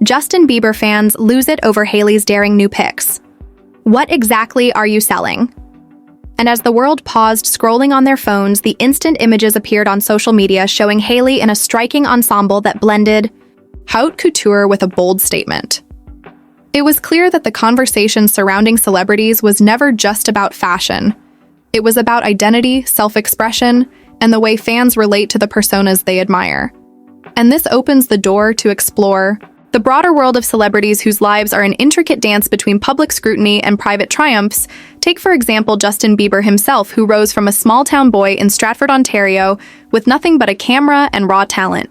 Justin Bieber fans lose it over Hailey's daring new pics. What exactly are you selling? And as the world paused scrolling on their phones, the instant images appeared on social media showing Hailey in a striking ensemble that blended haute couture with a bold statement. It was clear that the conversation surrounding celebrities was never just about fashion. It was about identity, self-expression, and the way fans relate to the personas they admire. And this opens the door to explore the broader world of celebrities whose lives are an intricate dance between public scrutiny and private triumphs. Take, for example, Justin Bieber himself, who rose from a small-town boy in Stratford, Ontario, with nothing but a camera and raw talent.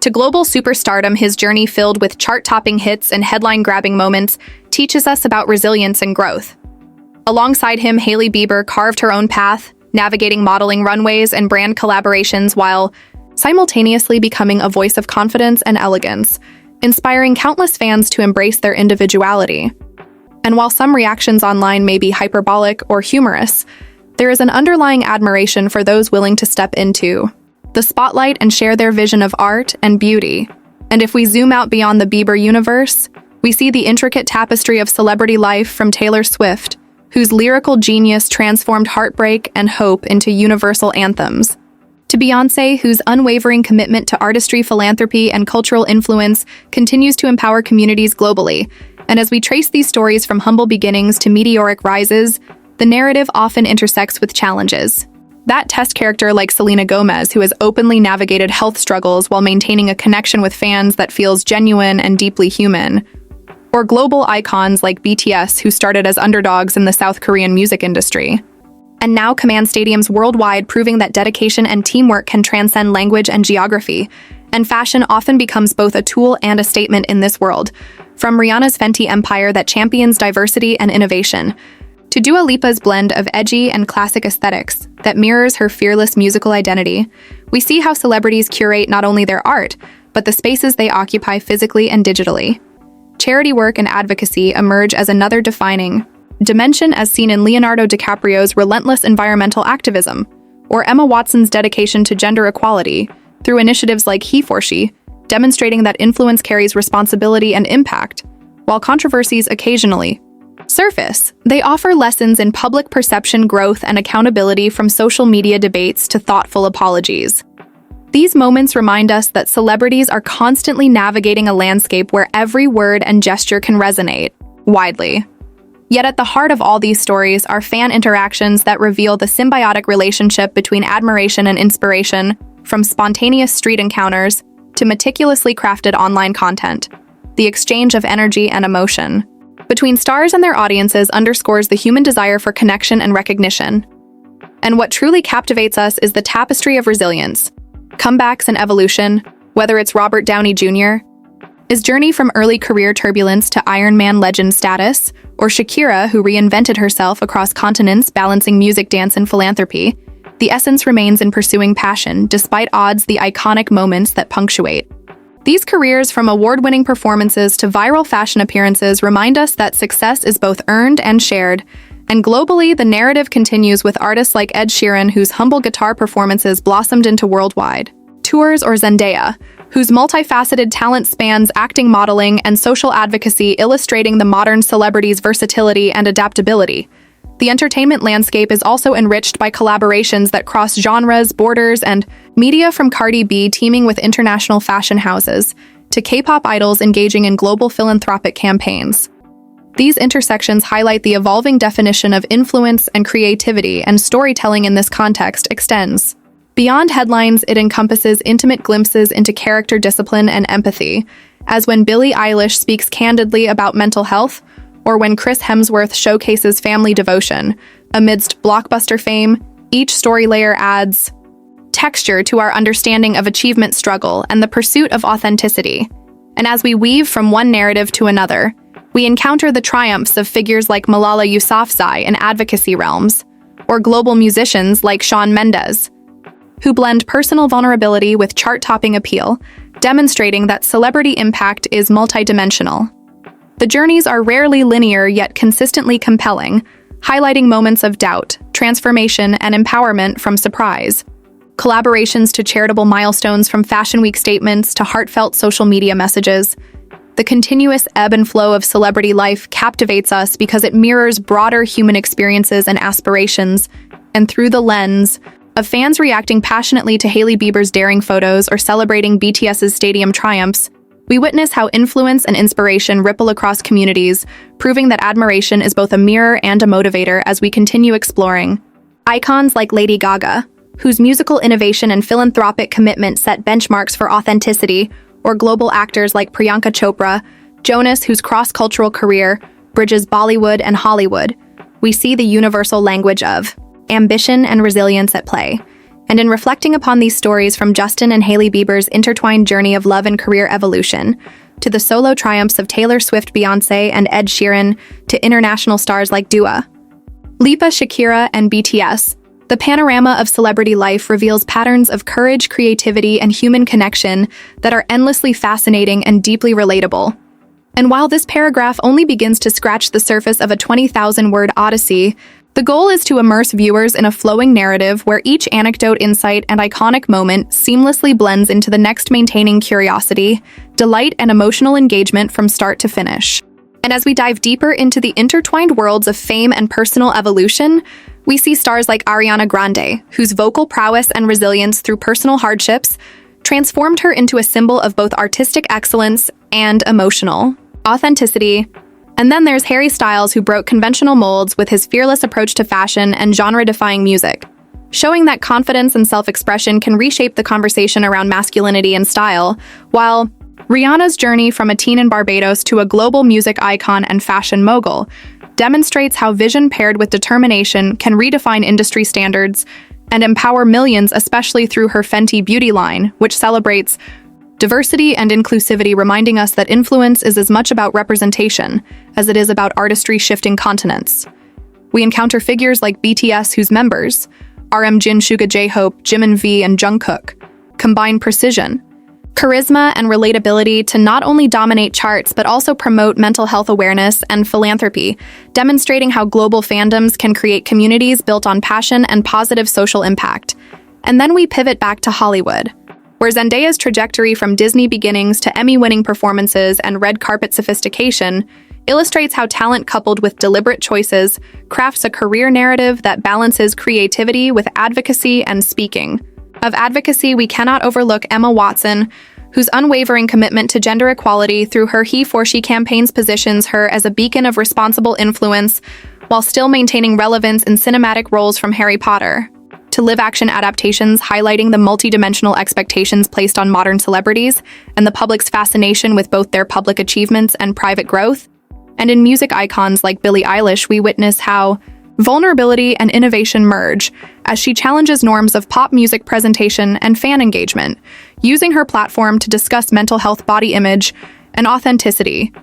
To global superstardom, his journey filled with chart-topping hits and headline-grabbing moments teaches us about resilience and growth. Alongside him, Hailey Bieber carved her own path, navigating modeling runways and brand collaborations while simultaneously becoming a voice of confidence and elegance, inspiring countless fans to embrace their individuality. And while some reactions online may be hyperbolic or humorous, there is an underlying admiration for those willing to step into the spotlight and share their vision of art and beauty. And if we zoom out beyond the Bieber universe, we see the intricate tapestry of celebrity life from Taylor Swift, whose lyrical genius transformed heartbreak and hope into universal anthems, to Beyoncé, whose unwavering commitment to artistry, philanthropy, and cultural influence continues to empower communities globally. And as we trace these stories from humble beginnings to meteoric rises, the narrative often intersects with challenges. That test character like Selena Gomez, who has openly navigated health struggles while maintaining a connection with fans that feels genuine and deeply human. Or global icons like BTS, who started as underdogs in the South Korean music industry, and now command stadiums worldwide, proving that dedication and teamwork can transcend language and geography. And fashion often becomes both a tool and a statement in this world. From Rihanna's Fenty empire that champions diversity and innovation, to Dua Lipa's blend of edgy and classic aesthetics that mirrors her fearless musical identity, we see how celebrities curate not only their art, but the spaces they occupy physically and digitally. Charity work and advocacy emerge as another defining dimension, as seen in Leonardo DiCaprio's relentless environmental activism, or Emma Watson's dedication to gender equality through initiatives like He for She, demonstrating that influence carries responsibility and impact. While controversies occasionally surface, they offer lessons in public perception, growth, and accountability, from social media debates to thoughtful apologies. These moments remind us that celebrities are constantly navigating a landscape where every word and gesture can resonate widely. Yet at the heart of all these stories are fan interactions that reveal the symbiotic relationship between admiration and inspiration, from spontaneous street encounters to meticulously crafted online content. The exchange of energy and emotion between stars and their audiences underscores the human desire for connection and recognition. And what truly captivates us is the tapestry of resilience, comebacks, and evolution, whether it's Robert Downey Jr., his journey from early career turbulence to Iron Man legend status, or Shakira, who reinvented herself across continents balancing music, dance, and philanthropy. The essence remains in pursuing passion, despite odds, the iconic moments that punctuate these careers, from award-winning performances to viral fashion appearances, remind us that success is both earned and shared. And globally, the narrative continues with artists like Ed Sheeran, whose humble guitar performances blossomed into worldwide tours, or Zendaya, whose multifaceted talent spans acting, modeling, and social advocacy, illustrating the modern celebrity's versatility and adaptability. The entertainment landscape is also enriched by collaborations that cross genres, borders, and media, from Cardi B teaming with international fashion houses to K-pop idols engaging in global philanthropic campaigns. These intersections highlight the evolving definition of influence and creativity, and storytelling in this context extends beyond headlines. It encompasses intimate glimpses into character, discipline, and empathy, as when Billie Eilish speaks candidly about mental health, or when Chris Hemsworth showcases family devotion. Amidst blockbuster fame, each story layer adds texture to our understanding of achievement, struggle, and the pursuit of authenticity. And as we weave from one narrative to another, we encounter the triumphs of figures like Malala Yousafzai in advocacy realms, or global musicians like Shawn Mendes, who blend personal vulnerability with chart-topping appeal, demonstrating that celebrity impact is multidimensional. The journeys are rarely linear yet consistently compelling, highlighting moments of doubt, transformation, and empowerment, from surprise collaborations to charitable milestones, from Fashion Week statements to heartfelt social media messages. The continuous ebb and flow of celebrity life captivates us because it mirrors broader human experiences and aspirations, and through the lens of fans reacting passionately to Hailey Bieber's daring photos or celebrating BTS's stadium triumphs, we witness how influence and inspiration ripple across communities, proving that admiration is both a mirror and a motivator as we continue exploring. Icons like Lady Gaga, whose musical innovation and philanthropic commitment set benchmarks for authenticity, or global actors like Priyanka Chopra Jonas, whose cross-cultural career bridges Bollywood and Hollywood, we see the universal language of ambition and resilience at play. And in reflecting upon these stories from Justin and Hailey Bieber's intertwined journey of love and career evolution, to the solo triumphs of Taylor Swift, Beyoncé, and Ed Sheeran, to international stars like Dua Lipa, Shakira, and BTS, the panorama of celebrity life reveals patterns of courage, creativity, and human connection that are endlessly fascinating and deeply relatable. And while this paragraph only begins to scratch the surface of a 20,000-word odyssey, the goal is to immerse viewers in a flowing narrative where each anecdote, insight, and iconic moment seamlessly blends into the next, maintaining curiosity, delight, and emotional engagement from start to finish. And as we dive deeper into the intertwined worlds of fame and personal evolution, we see stars like Ariana Grande, whose vocal prowess and resilience through personal hardships transformed her into a symbol of both artistic excellence and emotional authenticity. And then there's Harry Styles, who broke conventional molds with his fearless approach to fashion and genre-defying music, showing that confidence and self-expression can reshape the conversation around masculinity and style, while Rihanna's journey from a teen in Barbados to a global music icon and fashion mogul demonstrates how vision paired with determination can redefine industry standards and empower millions, especially through her Fenty beauty line, which celebrates diversity and inclusivity, reminding us that influence is as much about representation as it is about artistry shifting continents. We encounter figures like BTS, whose members, RM Jin, Suga, J-Hope, Jimin V, and Jungkook, combine precision, charisma, and relatability to not only dominate charts but also promote mental health awareness and philanthropy, demonstrating how global fandoms can create communities built on passion and positive social impact. And then we pivot back to Hollywood, where Zendaya's trajectory from Disney beginnings to Emmy-winning performances and red carpet sophistication illustrates how talent coupled with deliberate choices crafts a career narrative that balances creativity with advocacy and speaking. Of advocacy, we cannot overlook Emma Watson, whose unwavering commitment to gender equality through her He for She campaigns positions her as a beacon of responsible influence while still maintaining relevance in cinematic roles from Harry Potter to live-action adaptations highlighting the multidimensional expectations placed on modern celebrities and the public's fascination with both their public achievements and private growth. And in music icons like Billie Eilish, we witness how vulnerability and innovation merge as she challenges norms of pop music presentation and fan engagement, using her platform to discuss mental health, body image, and authenticity,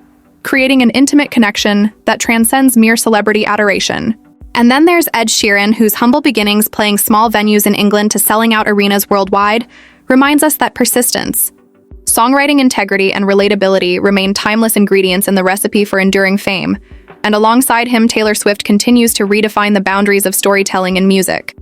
creating an intimate connection that transcends mere celebrity adoration. And then there's Ed Sheeran, whose humble beginnings playing small venues in England to selling out arenas worldwide reminds us that persistence, songwriting integrity, and relatability remain timeless ingredients in the recipe for enduring fame. And alongside him, Taylor Swift continues to redefine the boundaries of storytelling in music,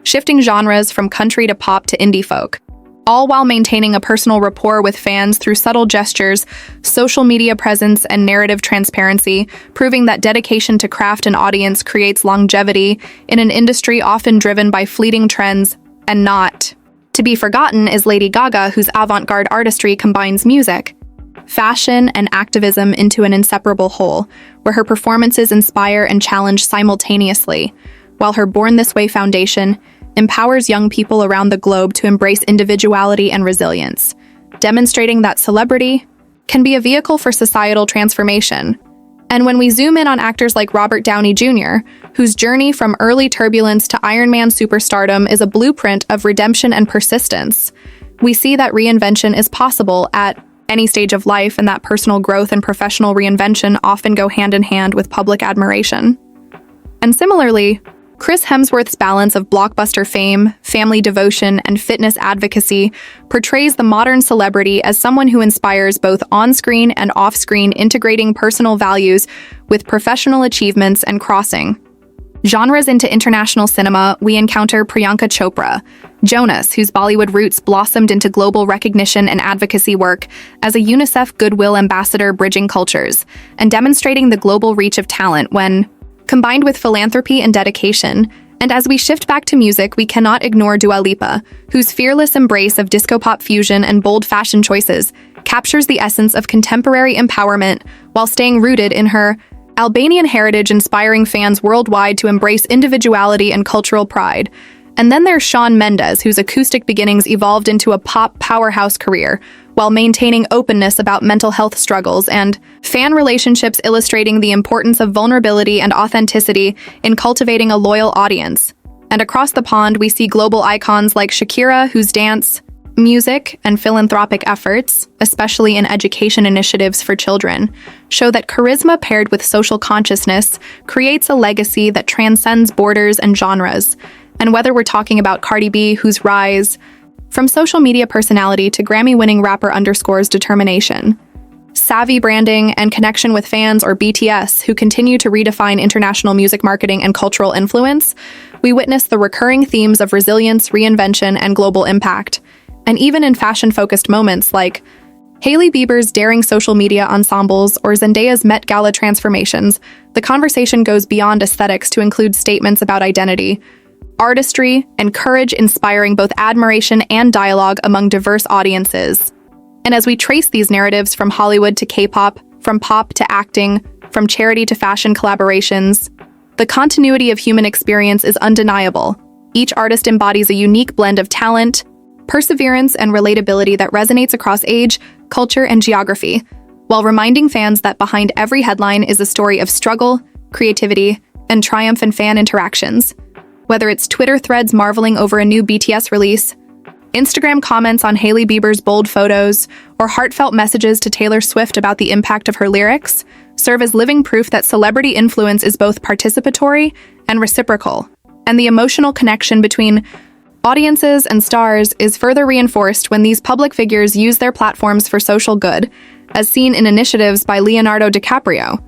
shifting genres from country to pop to indie folk, all while maintaining a personal rapport with fans through subtle gestures, social media presence, and narrative transparency, proving that dedication to craft and audience creates longevity in an industry often driven by fleeting trends. And not to be forgotten is Lady Gaga, whose avant-garde artistry combines music, fashion, and activism into an inseparable whole, where her performances inspire and challenge simultaneously, while her Born This Way foundation empowers young people around the globe to embrace individuality and resilience, demonstrating that celebrity can be a vehicle for societal transformation. And when we zoom in on actors like Robert Downey Jr., whose journey from early turbulence to Iron Man superstardom is a blueprint of redemption and persistence, we see that reinvention is possible at any stage of life, and that personal growth and professional reinvention often go hand in hand with public admiration. And similarly, Chris Hemsworth's balance of blockbuster fame, family devotion, and fitness advocacy portrays the modern celebrity as someone who inspires both on-screen and off-screen, integrating personal values with professional achievements and crossing genres into international cinema. We encounter Priyanka Chopra Jonas, whose Bollywood roots blossomed into global recognition and advocacy work as a UNICEF Goodwill Ambassador bridging cultures and demonstrating the global reach of talent when combined with philanthropy and dedication. And as we shift back to music, we cannot ignore Dua Lipa, whose fearless embrace of disco pop fusion and bold fashion choices captures the essence of contemporary empowerment while staying rooted in her Albanian heritage, inspiring fans worldwide to embrace individuality and cultural pride. And then there's Shawn Mendes, whose acoustic beginnings evolved into a pop powerhouse career, while maintaining openness about mental health struggles and fan relationships, illustrating the importance of vulnerability and authenticity in cultivating a loyal audience. And across the pond, we see global icons like Shakira, whose dance, music, and philanthropic efforts, especially in education initiatives for children, show that charisma paired with social consciousness creates a legacy that transcends borders and genres. And whether we're talking about Cardi B, whose rise from social media personality to Grammy-winning rapper underscores determination, savvy branding, and connection with fans, or BTS, who continue to redefine international music marketing and cultural influence, we witness the recurring themes of resilience, reinvention, and global impact. And even in fashion-focused moments like Hailey Bieber's daring social media ensembles or Zendaya's Met Gala transformations, the conversation goes beyond aesthetics to include statements about identity, artistry, and courage, inspiring both admiration and dialogue among diverse audiences. And as we trace these narratives from Hollywood to K-pop, from pop to acting, from charity to fashion collaborations, the continuity of human experience is undeniable. Each artist embodies a unique blend of talent, perseverance, and relatability that resonates across age, culture, and geography, while reminding fans that behind every headline is a story of struggle, creativity, and triumph in fan interactions. Whether it's Twitter threads marveling over a new BTS release, Instagram comments on Hailey Bieber's bold photos, or heartfelt messages to Taylor Swift about the impact of her lyrics, serve as living proof that celebrity influence is both participatory and reciprocal. And the emotional connection between audiences and stars is further reinforced when these public figures use their platforms for social good, as seen in initiatives by Leonardo DiCaprio,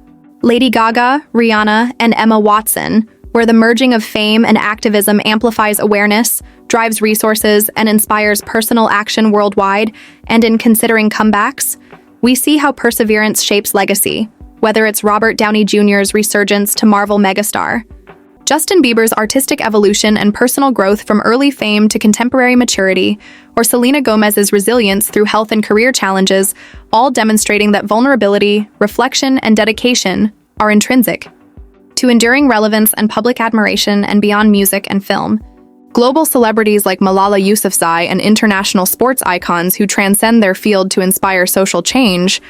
Lady Gaga, Rihanna, and Emma Watson, where the merging of fame and activism amplifies awareness, drives resources, and inspires personal action worldwide. And in considering comebacks, we see how perseverance shapes legacy, whether it's Robert Downey Jr.'s resurgence to Marvel megastar, Justin Bieber's artistic evolution and personal growth from early fame to contemporary maturity, or Selena Gomez's resilience through health and career challenges, all demonstrating that vulnerability, reflection, and dedication are intrinsic to enduring relevance and public admiration. And beyond music and film, global celebrities like Malala Yousafzai and international sports icons who transcend their field to inspire social change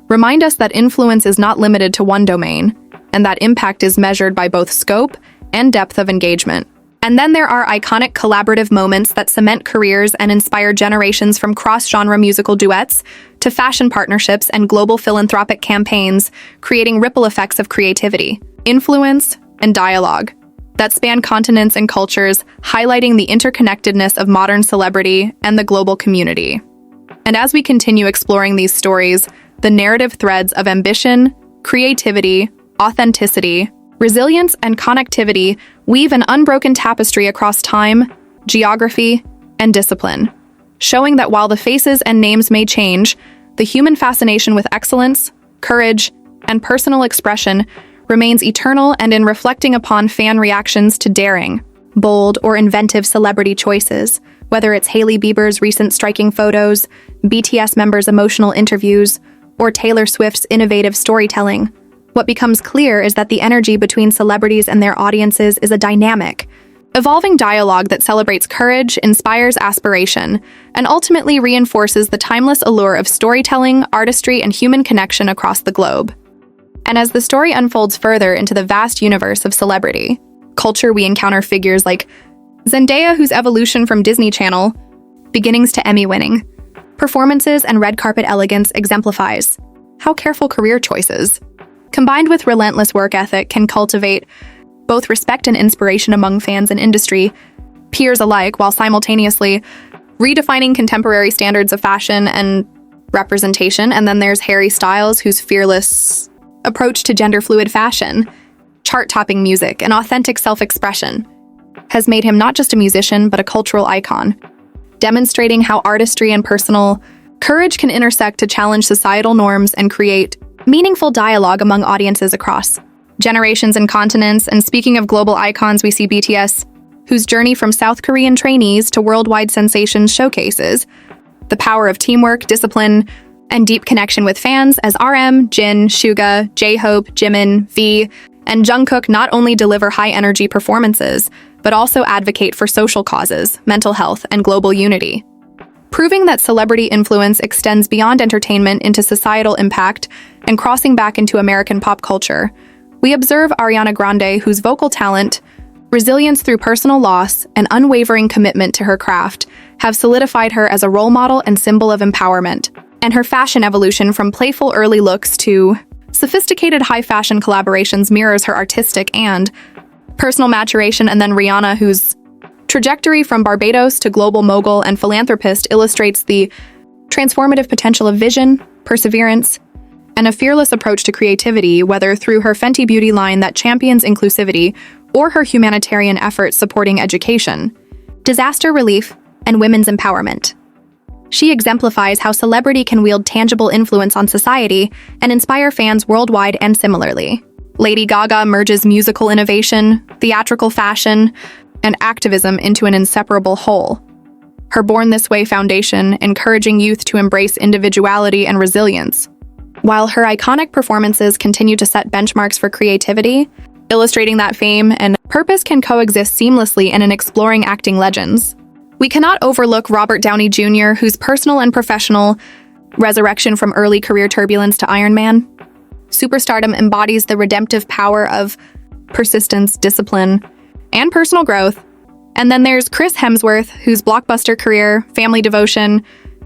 remind us that influence is not limited to one domain, and that impact is measured by both scope and depth of engagement. And then there are iconic collaborative moments that cement careers and inspire generations, from cross-genre musical duets to fashion partnerships and global philanthropic campaigns, creating ripple effects of creativity, influence, and dialogue that span continents and cultures, highlighting the interconnectedness of modern celebrity and the global community. And as we continue exploring these stories, the narrative threads of ambition, creativity, authenticity, resilience, and connectivity weave an unbroken tapestry across time, geography, and discipline, showing that while the faces and names may change, the human fascination with excellence, courage, and personal expression remains eternal. And in reflecting upon fan reactions to daring, bold, or inventive celebrity choices, whether it's Hailey Bieber's recent striking photos, BTS members' emotional interviews, or Taylor Swift's innovative storytelling, what becomes clear is that the energy between celebrities and their audiences is a dynamic, evolving dialogue that celebrates courage, inspires aspiration, and ultimately reinforces the timeless allure of storytelling, artistry, and human connection across the globe. And as the story unfolds further into the vast universe of celebrity culture, we encounter figures like Zendaya, whose evolution from Disney Channel beginnings to Emmy-winning performances and red carpet elegance exemplifies how careful career choices, combined with relentless work ethic, can cultivate both respect and inspiration among fans and industry peers alike, while simultaneously redefining contemporary standards of fashion and representation. And then there's Harry Styles, whose fearless approach to gender-fluid fashion, chart-topping music, and authentic self-expression has made him not just a musician, but a cultural icon, demonstrating how artistry and personal courage can intersect to challenge societal norms and create meaningful dialogue among audiences across generations and continents. And speaking of global icons, we see BTS, whose journey from South Korean trainees to worldwide sensations showcases the power of teamwork, discipline, and deep connection with fans, as RM, Jin, Suga, J-Hope, Jimin, V, and Jungkook not only deliver high-energy performances, but also advocate for social causes, mental health, and global unity, proving that celebrity influence extends beyond entertainment into societal impact and crossing back into American pop culture. We observe Ariana Grande, whose vocal talent, resilience through personal loss, and unwavering commitment to her craft have solidified her as a role model and symbol of empowerment. And her fashion evolution from playful early looks to sophisticated high-fashion collaborations mirrors her artistic and personal maturation. And then Rihanna, whose trajectory from Barbados to global mogul and philanthropist illustrates the transformative potential of vision, perseverance, and a fearless approach to creativity, whether through her Fenty Beauty line that champions inclusivity or her humanitarian efforts supporting education, disaster relief, and women's empowerment. She exemplifies how celebrity can wield tangible influence on society and inspire fans worldwide. And similarly, Lady Gaga merges musical innovation, theatrical fashion, and activism into an inseparable whole. Her Born This Way foundation encouraging youth to embrace individuality and resilience, while her iconic performances continue to set benchmarks for creativity, illustrating that fame and purpose can coexist seamlessly in exploring acting legends. We cannot overlook Robert Downey Jr., whose personal and professional resurrection from early career turbulence to Iron Man. Superstardom embodies the redemptive power of persistence, discipline, and personal growth. And then there's Chris Hemsworth, whose blockbuster career, family devotion,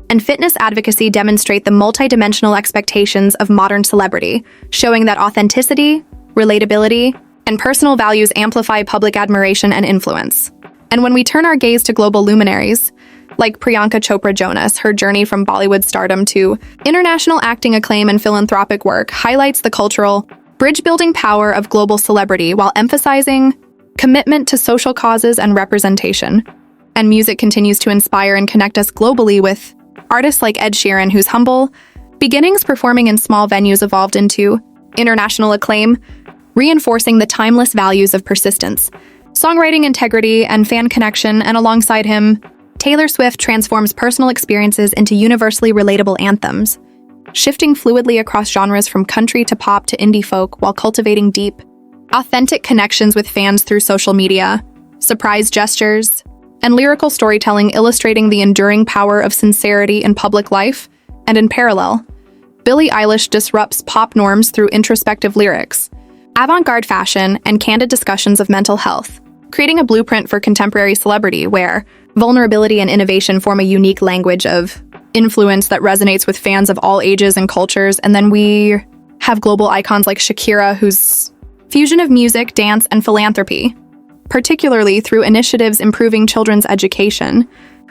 and fitness advocacy demonstrate the multidimensional expectations of modern celebrity, showing that authenticity, relatability, and personal values amplify public admiration and influence. And when we turn our gaze to global luminaries, like Priyanka Chopra Jonas, her journey from Bollywood stardom to international acting acclaim and philanthropic work highlights the cultural, bridge-building power of global celebrity while emphasizing commitment to social causes and representation. And music continues to inspire and connect us globally with artists like Ed Sheeran, whose humble beginnings performing in small venues evolved into international acclaim, reinforcing the timeless values of persistence, songwriting integrity, and fan connection. And alongside him, Taylor Swift transforms personal experiences into universally relatable anthems, shifting fluidly across genres from country to pop to indie folk while cultivating deep, authentic connections with fans through social media, surprise gestures, and lyrical storytelling, illustrating the enduring power of sincerity in public life. And in parallel, Billie Eilish disrupts pop norms through introspective lyrics, avant-garde fashion, and candid discussions of mental health, creating a blueprint for contemporary celebrity where vulnerability and innovation form a unique language of influence that resonates with fans of all ages and cultures. And then we have global icons like Shakira, whose fusion of music, dance, and philanthropy, particularly through initiatives improving children's education,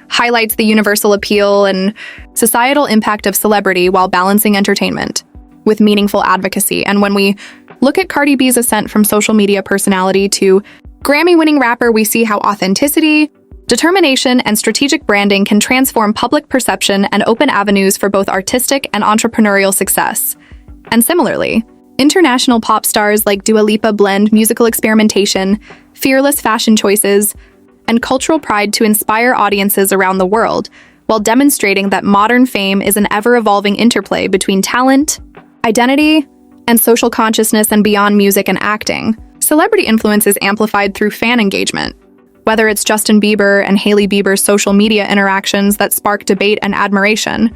highlights the universal appeal and societal impact of celebrity while balancing entertainment with meaningful advocacy. And when we look at Cardi B's ascent from social media personality to Grammy-winning rapper, we see how authenticity, determination, and strategic branding can transform public perception and open avenues for both artistic and entrepreneurial success. And similarly, international pop stars like Dua Lipa blend musical experimentation, fearless fashion choices, and cultural pride to inspire audiences around the world, while demonstrating that modern fame is an ever-evolving interplay between talent, identity, and social consciousness. And beyond music and acting, celebrity influence is amplified through fan engagement. Whether it's Justin Bieber and Hailey Bieber's social media interactions that spark debate and admiration,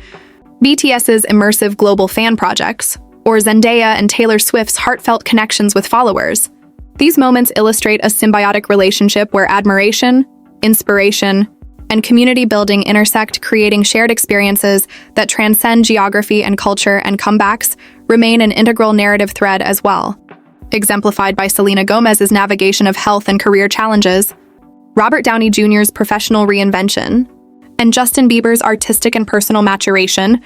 BTS's immersive global fan projects, or Zendaya and Taylor Swift's heartfelt connections with followers, these moments illustrate a symbiotic relationship where admiration, inspiration, and community building intersect, creating shared experiences that transcend geography and culture. And comebacks remain an integral narrative thread as well, exemplified by Selena Gomez's navigation of health and career challenges, Robert Downey Jr.'s professional reinvention, and Justin Bieber's artistic and personal maturation,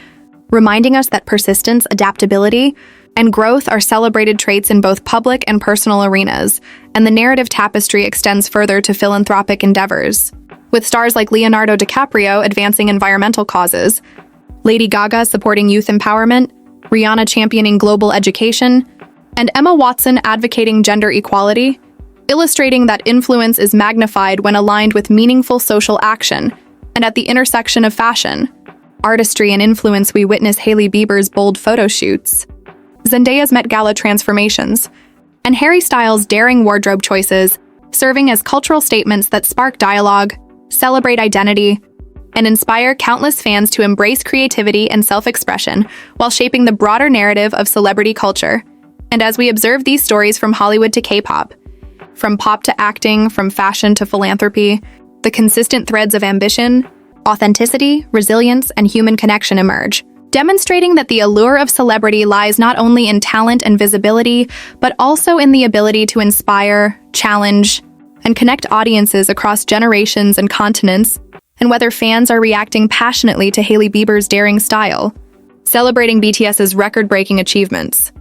reminding us that persistence, adaptability, and growth are celebrated traits in both public and personal arenas, and the narrative tapestry extends further to philanthropic endeavors, with stars like Leonardo DiCaprio advancing environmental causes, Lady Gaga supporting youth empowerment, Rihanna championing global education, and Emma Watson advocating gender equality, illustrating that influence is magnified when aligned with meaningful social action. And at the intersection of fashion, artistry, and influence, we witness Hailey Bieber's bold photo shoots, Zendaya's Met Gala transformations, and Harry Styles' daring wardrobe choices, serving as cultural statements that spark dialogue, celebrate identity, and inspire countless fans to embrace creativity and self-expression while shaping the broader narrative of celebrity culture. And as we observe these stories from Hollywood to K-pop, from pop to acting, from fashion to philanthropy, the consistent threads of ambition, authenticity, resilience, and human connection emerge, demonstrating that the allure of celebrity lies not only in talent and visibility, but also in the ability to inspire, challenge, and connect audiences across generations and continents. And whether fans are reacting passionately to Hailey Bieber's daring style, celebrating BTS's record-breaking achievements,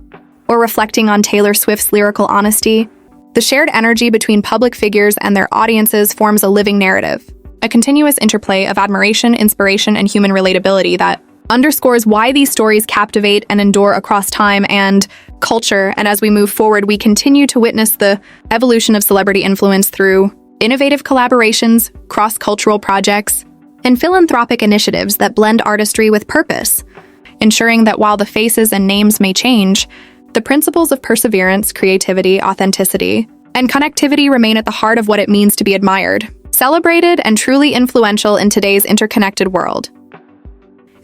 or reflecting on Taylor Swift's lyrical honesty, the shared energy between public figures and their audiences forms a living narrative, a continuous interplay of admiration, inspiration, and human relatability that underscores why these stories captivate and endure across time and culture. And as we move forward, we continue to witness the evolution of celebrity influence through innovative collaborations, cross-cultural projects, and philanthropic initiatives that blend artistry with purpose, ensuring that while the faces and names may change, the principles of perseverance, creativity, authenticity, and connectivity remain at the heart of what it means to be admired, celebrated, and truly influential in today's interconnected world.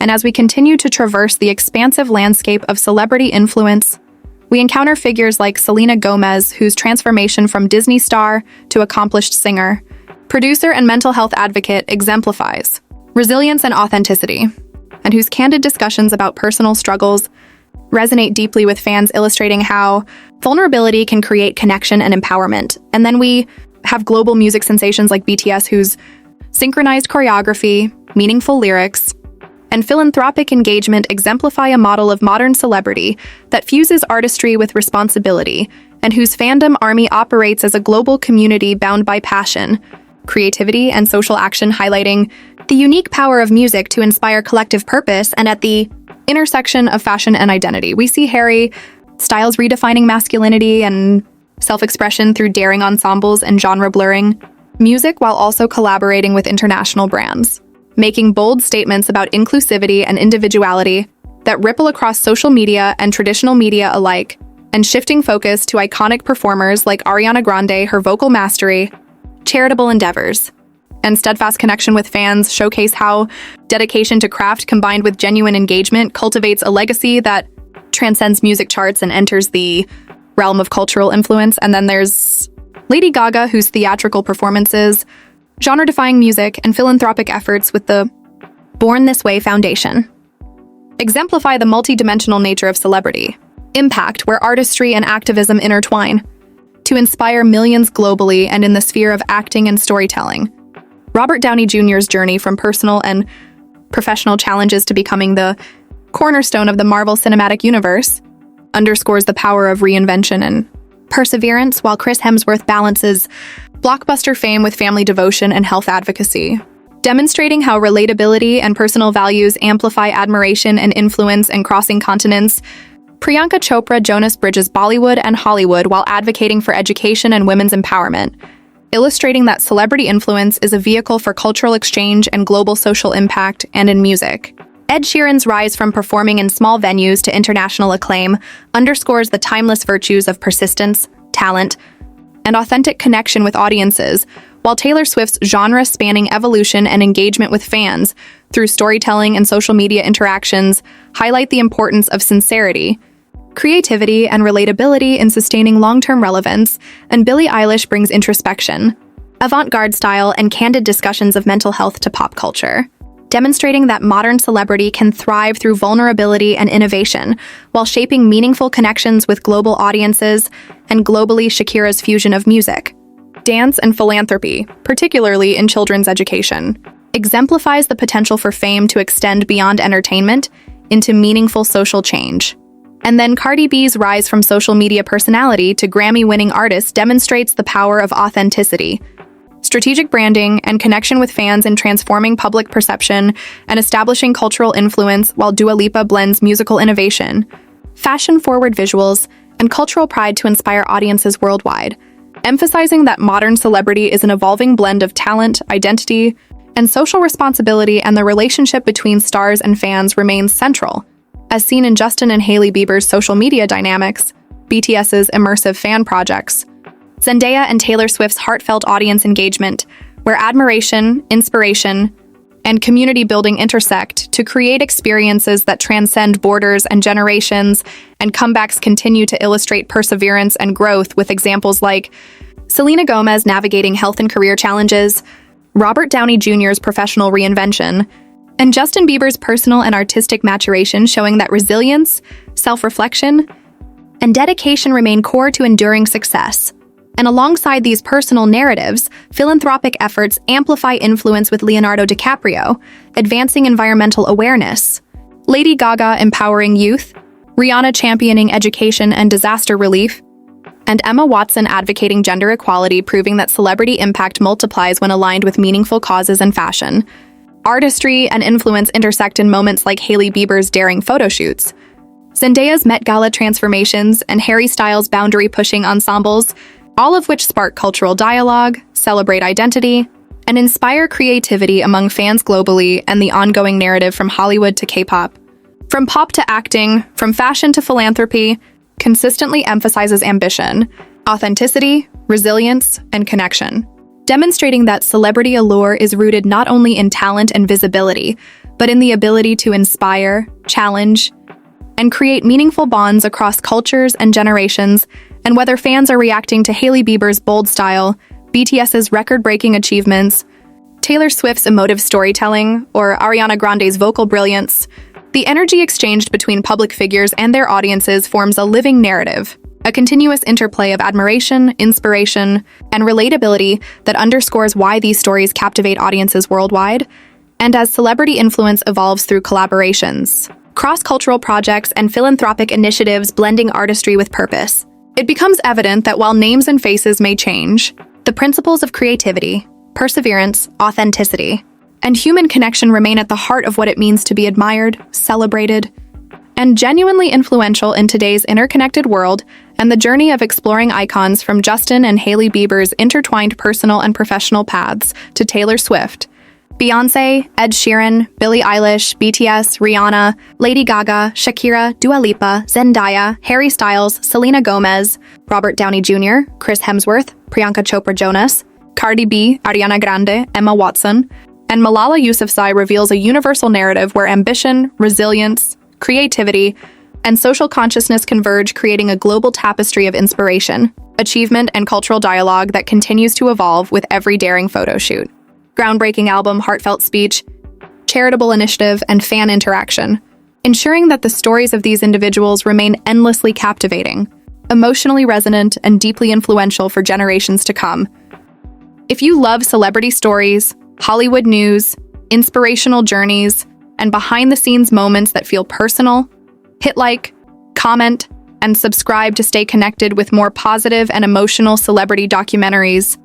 And as we continue to traverse the expansive landscape of celebrity influence, we encounter figures like Selena Gomez, whose transformation from Disney star to accomplished singer, producer, and mental health advocate exemplifies resilience and authenticity, and whose candid discussions about personal struggles resonate deeply with fans, illustrating how vulnerability can create connection and empowerment. And then we have global music sensations like BTS, whose synchronized choreography, meaningful lyrics, and philanthropic engagement exemplify a model of modern celebrity that fuses artistry with responsibility, and whose fandom army operates as a global community bound by passion, creativity, and social action, highlighting the unique power of music to inspire collective purpose. And at the intersection of fashion and identity, we see Harry Styles redefining masculinity and self-expression through daring ensembles and genre-blurring music, while also collaborating with international brands, making bold statements about inclusivity and individuality that ripple across social media and traditional media alike, and shifting focus to iconic performers like Ariana Grande, her vocal mastery, charitable endeavors, and steadfast connection with fans showcase how dedication to craft combined with genuine engagement cultivates a legacy that transcends music charts and enters the realm of cultural influence. And then there's Lady Gaga, whose theatrical performances, genre-defying music, and philanthropic efforts with the Born This Way Foundation exemplify the multi-dimensional nature of celebrity impact, where artistry and activism intertwine to inspire millions globally. And in the sphere of acting and storytelling, Robert Downey Jr.'s journey from personal and professional challenges to becoming the cornerstone of the Marvel Cinematic Universe underscores the power of reinvention and perseverance, while Chris Hemsworth balances blockbuster fame with family devotion and health advocacy, demonstrating how relatability and personal values amplify admiration and influence. And crossing continents, Priyanka Chopra Jonas bridges Bollywood and Hollywood while advocating for education and women's empowerment, illustrating that celebrity influence is a vehicle for cultural exchange and global social impact. And in music, Ed Sheeran's rise from performing in small venues to international acclaim underscores the timeless virtues of persistence, talent, and authentic connection with audiences, while Taylor Swift's genre-spanning evolution and engagement with fans through storytelling and social media interactions highlight the importance of sincerity, creativity, and relatability in sustaining long-term relevance. And Billie Eilish brings introspection, avant-garde style, and candid discussions of mental health to pop culture, demonstrating that modern celebrity can thrive through vulnerability and innovation while shaping meaningful connections with global audiences. And globally, Shakira's fusion of music, dance, and philanthropy, particularly in children's education, exemplifies the potential for fame to extend beyond entertainment into meaningful social change. And then Cardi B's rise from social media personality to Grammy-winning artist demonstrates the power of authenticity, strategic branding, and connection with fans in transforming public perception and establishing cultural influence, while Dua Lipa blends musical innovation, fashion-forward visuals, and cultural pride to inspire audiences worldwide, emphasizing that modern celebrity is an evolving blend of talent, identity, and social responsibility, and the relationship between stars and fans remains central, as seen in Justin and Hailey Bieber's social media dynamics, BTS's immersive fan projects, Zendaya and Taylor Swift's heartfelt audience engagement, where admiration, inspiration, and community building intersect to create experiences that transcend borders and generations, and comebacks continue to illustrate perseverance and growth with examples like Selena Gomez navigating health and career challenges, Robert Downey Jr.'s professional reinvention, and Justin Bieber's personal and artistic maturation, showing that resilience, self-reflection, and dedication remain core to enduring success. And alongside these personal narratives, philanthropic efforts amplify influence, with Leonardo DiCaprio advancing environmental awareness, Lady Gaga empowering youth, Rihanna championing education and disaster relief, and Emma Watson advocating gender equality, proving that celebrity impact multiplies when aligned with meaningful causes and fashion. Artistry and influence intersect in moments like Hailey Bieber's daring photo shoots, Zendaya's Met Gala transformations, and Harry Styles' boundary-pushing ensembles, all of which spark cultural dialogue, celebrate identity, and inspire creativity among fans globally, and the ongoing narrative from Hollywood to K-pop, from pop to acting, from fashion to philanthropy, consistently emphasizes ambition, authenticity, resilience, and connection, demonstrating that celebrity allure is rooted not only in talent and visibility, but in the ability to inspire, challenge, and create meaningful bonds across cultures and generations. And whether fans are reacting to Hailey Bieber's bold style, BTS's record-breaking achievements, Taylor Swift's emotive storytelling, or Ariana Grande's vocal brilliance, the energy exchanged between public figures and their audiences forms a living narrative, a continuous interplay of admiration, inspiration, and relatability that underscores why these stories captivate audiences worldwide. And as celebrity influence evolves through collaborations, cross-cultural projects, and philanthropic initiatives blending artistry with purpose, it becomes evident that while names and faces may change, the principles of creativity, perseverance, authenticity, and human connection remain at the heart of what it means to be admired, celebrated, and genuinely influential in today's interconnected world. And the journey of exploring icons from Justin and Hailey Bieber's intertwined personal and professional paths to Taylor Swift, Beyoncé, Ed Sheeran, Billie Eilish, BTS, Rihanna, Lady Gaga, Shakira, Dua Lipa, Zendaya, Harry Styles, Selena Gomez, Robert Downey Jr., Chris Hemsworth, Priyanka Chopra Jonas, Cardi B, Ariana Grande, Emma Watson, and Malala Yousafzai reveals a universal narrative where ambition, resilience, creativity, and social consciousness converge, creating a global tapestry of inspiration, achievement, and cultural dialogue that continues to evolve with every daring photo shoot, groundbreaking album, heartfelt speech, charitable initiative, and fan interaction, ensuring that the stories of these individuals remain endlessly captivating, emotionally resonant, and deeply influential for generations to come. If you love celebrity stories, Hollywood news, inspirational journeys, and behind-the-scenes moments that feel personal, hit like, comment, and subscribe to stay connected with more positive and emotional celebrity documentaries.